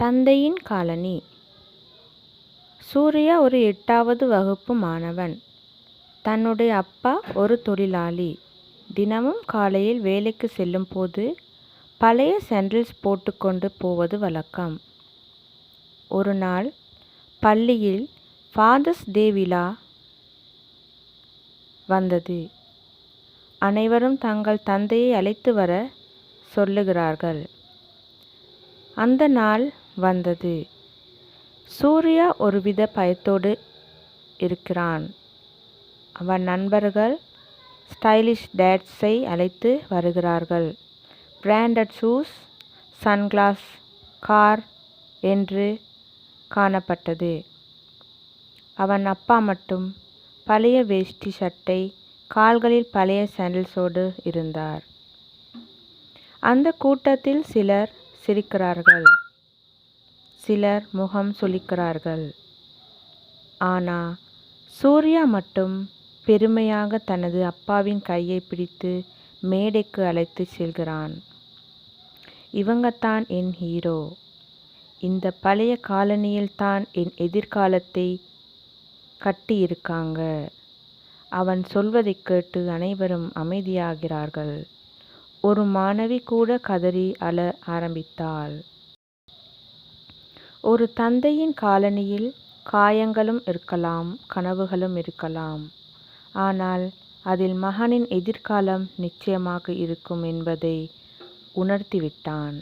தந்தையின் காலனி. சூர்யா ஒரு 8வது வகுப்பு மாணவன். தன்னுடைய அப்பா ஒரு தொழிலாளி. தினமும் காலையில் வேலைக்கு செல்லும்போது பழைய சாண்டில்ஸ் போட்டுக்கொண்டு போவது வழக்கம். ஒரு நாள் பள்ளியில் ஃபாதர்ஸ் டே விழா வந்தது. அனைவரும் தங்கள் தந்தையை அழைத்து வர சொல்லுகிறார்கள். அந்த நாள் வந்தது. சூர்யா ஒருவித பயத்தோடு இருக்கிறான். அவன் நண்பர்கள் ஸ்டைலிஷ் டேட்ஸை அழைத்து வருகிறார்கள். பிராண்டட் ஷூஸ், சன்கிளாஸ், கார் என்று காணப்பட்டது. அவன் அப்பா மட்டும் பழைய வேஷ்டி சட்டை, கால்களில் பழைய சாண்டில்ஸோடு இருந்தார். அந்த கூட்டத்தில் சிலர் சிரிக்கிறார்கள், சிலர் முகம் சுளிக்கிறார்கள். ஆனா சூர்யா மட்டும் பெருமையாக தனது அப்பாவின் கையை பிடித்து மேடைக்கு அழைத்து செல்கிறான். இவங்கத்தான் என் ஹீரோ. இந்த பழைய காலனியில் தான் என் எதிர்காலத்தை கட்டியிருக்காங்க. அவன் சொல்வதை கேட்டு அனைவரும் அமைதியாகிறார்கள். ஒரு மாணவி கூட கதறி அழ ஆரம்பித்தாள். ஒரு தந்தையின் காலனியில் காயங்களும் இருக்கலாம், கனவுகளும் இருக்கலாம். ஆனால் அதில் மகனின் எதிர்காலம் நிச்சயமாக இருக்கும் என்பதை உணர்த்திவிட்டான்.